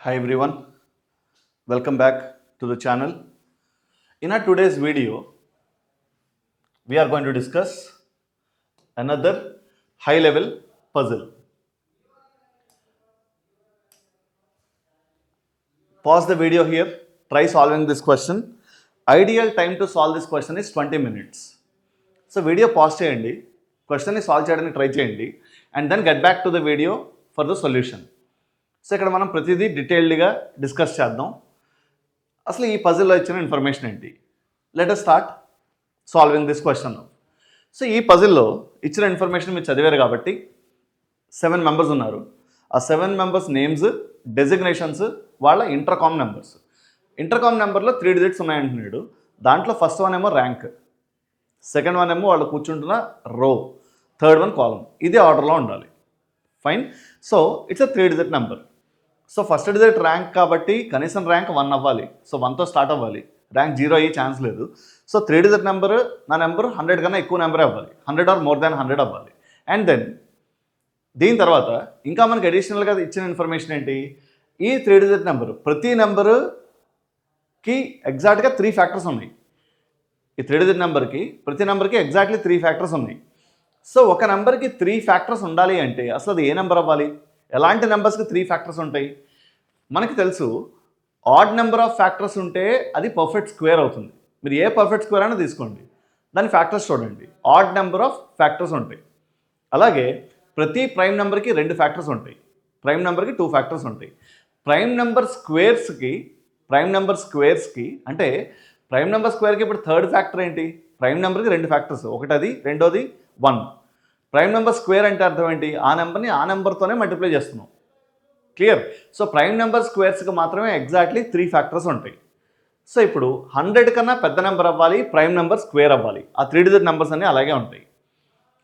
Hi everyone, welcome back to the channel. In our today's video, we are going to discuss another high level puzzle. Pause the video here, try solving this question. Ideal time to solve this question is 20 minutes. So video pause చేయండి, క్వశ్చన్ని solve చేయడానికి try చేయండి and then get back to the video for the solution. So ఇక్కడ మనం ప్రతిదీ డీటెయిల్డ్గా discuss చేద్దాం. అసలు ఈ పజిల్లో ఇచ్చిన ఇన్ఫర్మేషన్ ఏంటి? Let us start solving this question. So ఈ పజిల్లో ఇచ్చిన ఇన్ఫర్మేషన్ మీరు చదివారు కాబట్టి 7 మెంబర్స్ ఉన్నారు. ఆ 7 మెంబర్స్ నేమ్స్, డెసిగ్నేషన్స్, వాళ్ళ ఇంటర్కామ్ నెంబర్స్. ఇంటర్కామ్ నెంబర్లో 3 డిజిట్స్ ఉన్నాయంటున్నాడు. దాంట్లో ఫస్ట్ వన్ ఏమో ర్యాంక్, సెకండ్ వన్ ఏమో వాళ్ళు కూర్చుంటున్న రో, థర్డ్ వన్ కాలం. ఇది ఆర్డర్లో ఉండాలి. Fine. So it's a 3 digit number. So first digit rank కాబట్టి కనీసం ర్యాంక్ 1 అవ్వాలి. సో 1తో స్టార్ట్ అవ్వాలి, ర్యాంక్ 0 అయ్యే ఛాన్స్ లేదు. సో 3 డిజిట్ నెంబర్, నా నెంబర్ 100 కన్నా ఎక్కువ నెంబరే అవ్వాలి, 100 ఆర్ మోర్ దాన్ 100 అవ్వాలి. అండ్ దెన్ దీని తర్వాత ఇంకా మనకి అడిషనల్గా ఇచ్చిన ఇన్ఫర్మేషన్ ఏంటి? ఈ 3 డిజిట్ నెంబరు, ప్రతి నెంబరుకి ఎగ్జాక్ట్గా 3 ఫ్యాక్టర్స్ ఉన్నాయి. ఈ 3 డిజిట్ నెంబర్కి ప్రతి నెంబర్కి ఎగ్జాక్ట్లీ 3 ఫ్యాక్టర్స్ ఉన్నాయి. సో ఒక నెంబర్కి 3 ఫ్యాక్టర్స్ ఉండాలి అంటే అసలు అది ఏ నెంబర్ అవ్వాలి? ఎలాంటి నెంబర్స్కి 3 ఫ్యాక్టర్స్ ఉంటాయి? మనకి తెలుసు, ఆడ్ నెంబర్ ఆఫ్ ఫ్యాక్టర్స్ ఉంటే అది పర్ఫెక్ట్ స్క్వేర్ అవుతుంది. మీరు ఏ పర్ఫెక్ట్ స్క్వేర్ అయినా తీసుకోండి, దాని ఫ్యాక్టర్స్ చూడండి, ఆడ్ నెంబర్ ఆఫ్ ఫ్యాక్టర్స్ ఉంటాయి. అలాగే ప్రతి ప్రైమ్ నెంబర్కి 2 ఫ్యాక్టర్స్ ఉంటాయి, ప్రైమ్ నెంబర్కి 2 ఫ్యాక్టర్స్ ఉంటాయి. ప్రైమ్ నెంబర్ స్క్వేర్స్కి అంటే ప్రైమ్ నెంబర్ స్క్వేర్కి ఇప్పుడు థర్డ్ ఫ్యాక్టర్ ఏంటి? ప్రైమ్ నెంబర్కి 2 ఫ్యాక్టర్స్, ఒకటి అది, రెండోది 1. ప్రైమ్ నెంబర్ స్క్వేర్ అంటే అర్థం ఏంటి? ఆ నెంబర్ని ఆ నెంబర్తోనే మల్టిప్లై చేస్తున్నాం. క్లియర్? సో ప్రైమ్ నెంబర్ స్క్వేర్స్కి మాత్రమే ఎగ్జాక్ట్లీ 3 ఫ్యాక్టర్స్ ఉంటాయి. సో ఇప్పుడు 100 కన్నా పెద్ద నెంబర్ అవ్వాలి, ప్రైమ్ నెంబర్ స్క్వేర్ అవ్వాలి. ఆ 3 డిజిట్ నెంబర్స్ అన్నీ అలాగే ఉంటాయి.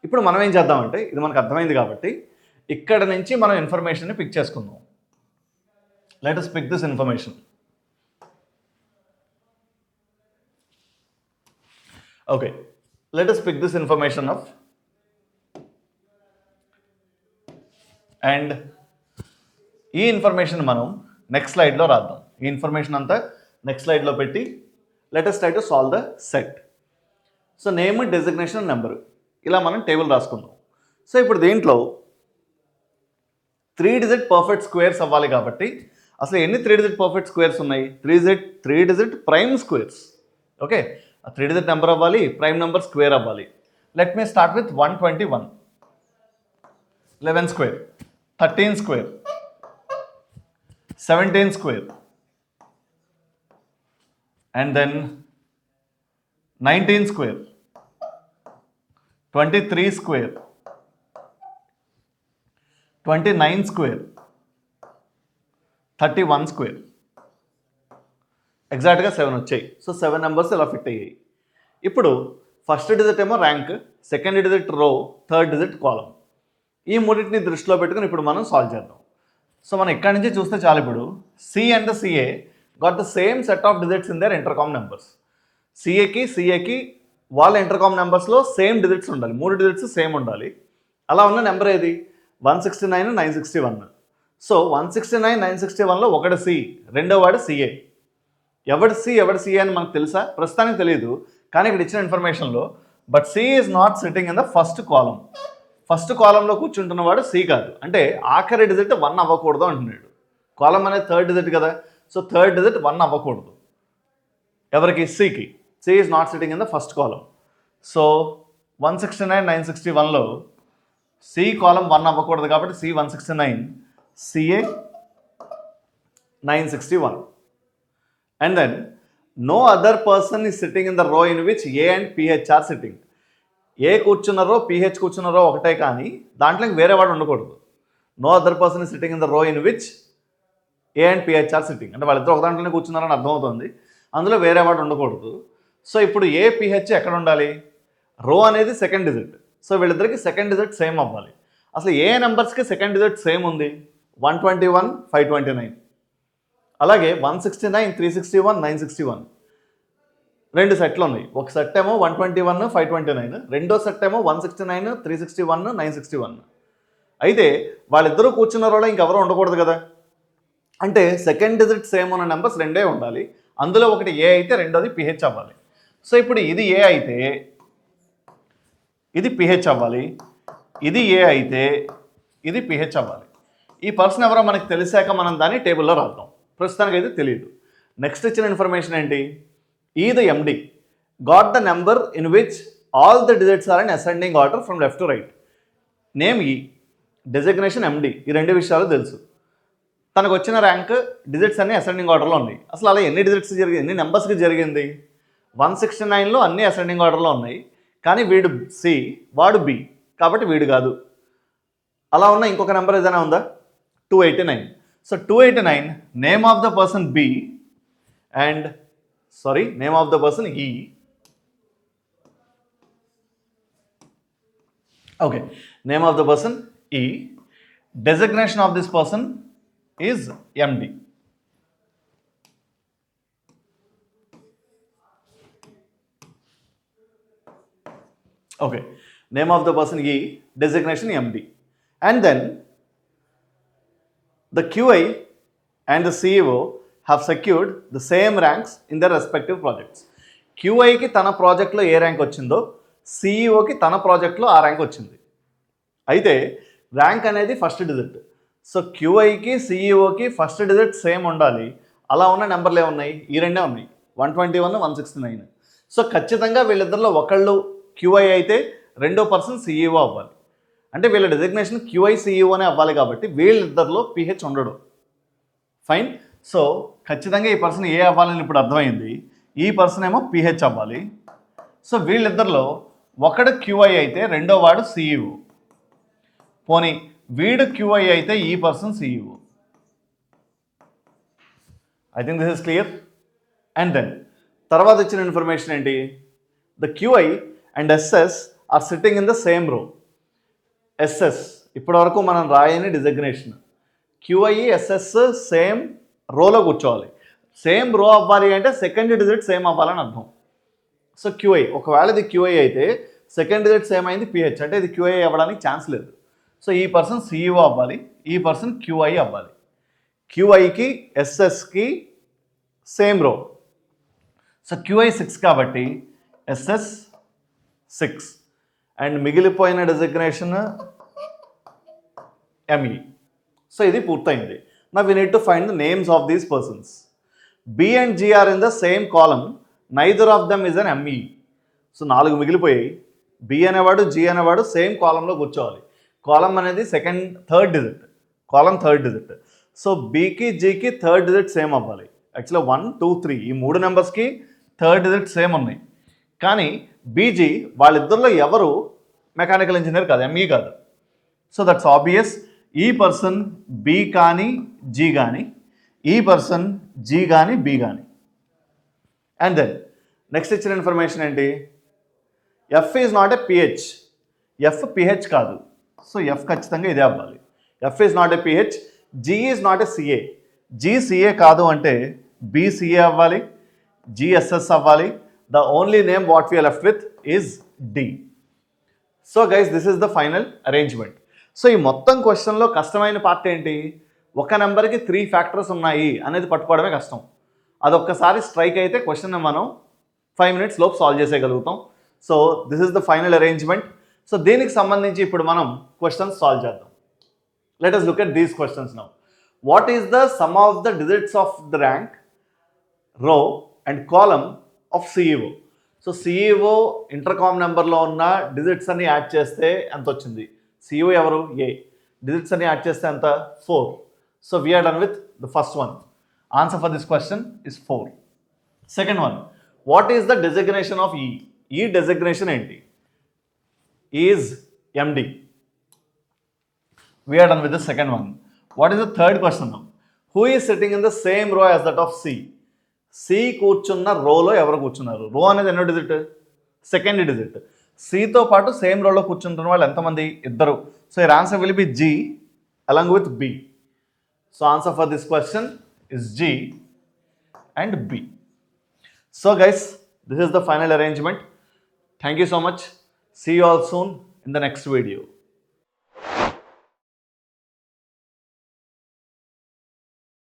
ఇప్పుడు మనం ఏం చేద్దామంటే, ఇది మనకు అర్థమైంది కాబట్టి ఇక్కడ నుంచి మనం ఇన్ఫర్మేషన్ని పిక్ చేసుకుందాం. Let us pick this information. Okay, let us pick this information up and ఈ ఇన్ఫర్మేషన్ మనం నెక్స్ట్ స్లైడ్లో రాద్దాం. ఈ ఇన్ఫర్మేషన్ అంతా నెక్స్ట్ స్లైడ్లో పెట్టి let us try to solve the set. So name, designation, number, ఇలా మనం టేబుల్ రాసుకుందాం. సో ఇప్పుడు దీంట్లో 3 డిజిట్ పర్ఫెక్ట్ స్క్వేర్స్ అవ్వాలి కాబట్టి అసలు ఎన్ని 3 డిజిట్ పర్ఫెక్ట్ స్క్వేర్స్ ఉన్నాయి? 3 digit prime squares. Okay, 3 digit number అవ్వాలి, ప్రైమ్ నెంబర్ స్క్వేర్ అవ్వాలి. Let me start with 121, 11 square, 13 square, 17 square, and then 19 square, 23 square, 29 square, 31 square. ఎగ్జాక్ట్గా 7 వచ్చాయి. సో 7 నెంబర్స్ ఇలా ఫిట్ అయ్యాయి. ఇప్పుడు ఫస్ట్ డిజిట్ ఏమో ర్యాంక్, సెకండ్ డిజిట్ రో, థర్డ్ డిజిట్ కాలం. ఈ మూడింటిని దృష్టిలో పెట్టుకుని ఇప్పుడు మనం సాల్వ్ చేద్దాం. సో మనం ఇక్కడి నుంచి చూస్తే చాలు. ఇప్పుడు C and CA got the same set of digits in their intercom numbers. సిఏకి వాళ్ళ ఇంటర్కామ్ నెంబర్స్లో సేమ్ డిజిట్స్ ఉండాలి, 3 డిజిట్స్ సేమ్ ఉండాలి. అలా ఉన్న నెంబర్ ఏది? 169, 961. సో 169, 961లో ఒకటి సి, రెండో వాడు సిఏ. ఎవడు సిఏ అని మనకు తెలుసా? ప్రస్తుతానికి తెలియదు, కానీ ఇక్కడ ఇచ్చిన ఇన్ఫర్మేషన్లో but C is not sitting in the first column. First కాలంలో కూర్చుంటున్నవాడు సి కాదు, అంటే ఆఖరి డిజిట్ 1 అవ్వకూడదు అంటున్నాడు. కాలం అనేది థర్డ్ డిజిట్ కదా, సో థర్డ్ డిజిట్ 1 అవ్వకూడదు. ఎవరికి? సికి. C is not sitting in the first column. So 169, 961లో సి కాలం 1 అవ్వకూడదు కాబట్టి C 169, CA 961. And then no other person is sitting in the row in which A and PH are sitting. A కూర్చున్నారో PH కూర్చున్నారో ఒకటే, కానీ దాంట్లో వేరే వాడు ఉండకూడదు. No other person is sitting in the row in which A and PH are sitting. అంటే వాళ్ళిద్దరు ఒక దాంట్లోనే కూర్చున్నారని అర్థమవుతుంది, అందులో వేరే వాడు ఉండకూడదు. సో ఇప్పుడు ఏ పిహెచ్ ఎక్కడ ఉండాలి? రో అనేది సెకండ్ డిజిట్, సో వీళ్ళిద్దరికి సెకండ్ డిజిట్ సేమ్ అవ్వాలి. అసలు ఏ నెంబర్స్కి సెకండ్ డిజిట్ సేమ్ ఉంది? 121, 529. అలాగే 169, 361, 961. 2 సెట్లు ఉన్నాయి. ఒక సెట్ ఏమో 121, 529, రెండో సెట్ ఏమో 169, 361, 961. అయితే వాళ్ళిద్దరూ కూర్చున్న రోలో ఇంకెవరో ఉండకూడదు కదా. అంటే సెకండ్ డిజిట్ సేమ్ ఉన్న నెంబర్స్ రెండే ఉండాలి, అందులో ఒకటి ఏ అయితే రెండోది పిహెచ్ అవ్వాలి. సో ఇప్పుడు ఇది ఏ అయితే ఇది పిహెచ్ అవ్వాలి, ఇది ఏ అయితే ఇది పిహెచ్ అవ్వాలి. ఈ పర్సన్ ఎవరో మనకి తెలిసాక మనం దాన్ని టేబుల్లో రాద్దాం. ప్రస్తుతానికి అయితే తెలియదు. నెక్స్ట్ ఇచ్చిన ఇన్ఫర్మేషన్ ఏంటి? ఈ the MD got the number in which all the digits are in ascending order from left to right. Name E, designation MD, ఈ రెండు విషయాలు తెలుసు. తనకు వచ్చిన ర్యాంక్ డిజిట్స్ అన్ని అసెండింగ్ ఆర్డర్లో ఉన్నాయి. అసలు అలా ఎన్ని డిజిట్స్ జరిగింది, ఎన్ని నెంబర్స్కి జరిగింది? 169లో అన్ని అసెండింగ్ ఆర్డర్లో ఉన్నాయి, కానీ వీడు సి, వాడు బి, కాబట్టి వీడు కాదు. అలా ఉన్న ఇంకొక నెంబర్ ఏదైనా ఉందా? 289. So 289 name of the person B and name of the person E. Okay, name of the person E, designation of this person is MD. Okay, name of the person E, designation MD. And then the QI and the CEO have secured the same ranks in their respective projects. QI కి తన ప్రాజెక్ట్లో ఏ rank వచ్చిందో CEOకి తన ప్రాజెక్ట్లో ఆ rank వచ్చింది. అయితే rank అనేది ఫస్ట్ డిజిట్. సో క్యూఐకి సిఈఓకి ఫస్ట్ డిజిట్ సేమ్ ఉండాలి. అలా ఉన్న నెంబర్లు ఏమున్నాయి? ఈ రెండే ఉన్నాయి, 121, 169. సో ఖచ్చితంగా వీళ్ళిద్దరిలో ఒకళ్ళు క్యూఐ అయితే రెండో పర్సన్ సిఈఓ అవ్వాలి. అంటే వీళ్ళ డెసిగ్నేషన్ క్యూఐ సిఈఓనే అవ్వాలి, కాబట్టి వీళ్ళిద్దరిలో పిహెచ్ ఉండడు. ఫైన్. సో ఖచ్చితంగా ఈ పర్సన్ ఏ అవ్వాలని ఇప్పుడు అర్థమైంది. ఈ పర్సన్ ఏమో పిహెచ్ అవ్వాలి. సో వీళ్ళిద్దరిలో ఒకడు క్యూఐ అయితే రెండో వాడు సిఈఓ. పోనీ వీడు క్యూఐ అయితే ఈ person CEO. I think this is clear. And then తర్వాత ఇచ్చిన ఇన్ఫర్మేషన్ ఏంటి? The QI and SS are sitting in the same row. SS ఇప్పటివరకు మనం రాయని డిజిగ్నేషన్. క్యూఐ ఎస్ఎస్ సేమ్ రోలో కూర్చోవాలి. సేమ్ రో అవ్వాలి అంటే సెకండ్ డిజిట్ సేమ్ అవ్వాలని అర్థం. సో క్యూఐ, ఒకవేళ ఇది క్యూఐ అయితే సెకండ్ డిజిట్ సేమ్ అయింది పిహెచ్, అంటే ఇది క్యూఐ అవ్వడానికి ఛాన్స్ లేదు. సో ఈ పర్సన్ సిఈఓ అవ్వాలి, ఈ పర్సన్ క్యూఐ అవ్వాలి. క్యూఐకి ఎస్ఎస్కి సేమ్ రో. సో క్యూఐ 6 కాబట్టి ఎస్ఎస్ 6 అండ్ మిగిలిపోయిన డెసిగ్నేషన్ ఎంఈ. సో ఇది పూర్తయింది. నా we need to find the names of these persons. B and G are in the same column, neither of them is on ME. So 4 మిగిలిపోయాయి. B అనేవాడు G అనేవాడు same కాలంలో కూర్చోవాలి. కాలం అనేది థర్డ్ డిజిట్. సో బీకి జీకి థర్డ్ డిజిట్ సేమ్ అవ్వాలి. యాక్చువల్గా 1, 2, 3 ఈ 3 నెంబర్స్కి థర్డ్ డిజిట్ సేమ్ ఉన్నాయి. కానీ బీజీ వాళ్ళిద్దరిలో ఎవరు మెకానికల్ ఇంజనీర్ కాదు, ఎంఈ కాదు. So that's obvious. ఈ పర్సన్ బి కానీ జీ కానీ, ఈ పర్సన్ జీ కానీ బి కానీ. అండ్ దెన్ నెక్స్ట్ ఇచ్చిన ఇన్ఫర్మేషన్ ఏంటి? F is not a PH. F PH కాదు. సో ఎఫ్ ఖచ్చితంగా ఇదే అవ్వాలి. F is not a PH. G is not a CA. G CA కాదు అంటే బి సిఏ అవ్వాలి, జిఎస్ఎస్ అవ్వాలి. The only name what we're left with is D. So guys, this is the final arrangement. So ఈ మొత్తం క్వశ్చన్లో కష్టమైన part ఏంటి? ఒక నెంబర్కి 3 ఫ్యాక్టర్స్ ఉన్నాయి అనేది పట్టుకోవడమే కష్టం. అదొక్కసారి స్ట్రైక్ అయితే క్వశ్చన్ మనం 5 minutes లోపు సాల్వ్ చేసేయగలుగుతాం. So this is the final arrangement. సో దీనికి సంబంధించి ఇప్పుడు మనం క్వశ్చన్స్ సాల్వ్ చేద్దాం. Let us look at these questions now. What is the sum of the digits of the rank, row and column of CEO? So CEO intercom నెంబర్లో ఉన్న digits అన్ని add చేస్తే ఎంత వచ్చింది? CEO ఎవరు? ఏ. డిజిట్స్ అన్ని add చేస్తే ఎంత? 4. So we're done with the first one. Answer for this question is 4. Second one, what is the designation of E? E designation ఏంటి? Is MD. We are done with the second one. What is the third question now? Who is sitting in the same row as that of C? C కూర్చున్న రోలో ఎవరు కూర్చున్నారు? రో అనేది ఎన్నో digit? Second digit. సితో పాటు same రోలో కూర్చుంటున్న వాళ్ళు ఎంతమంది? ఇద్దరు. So your answer will be G along with B. So answer for this question is G and B. So guys, this is the final arrangement. Thank you so much. See you all soon in the next video.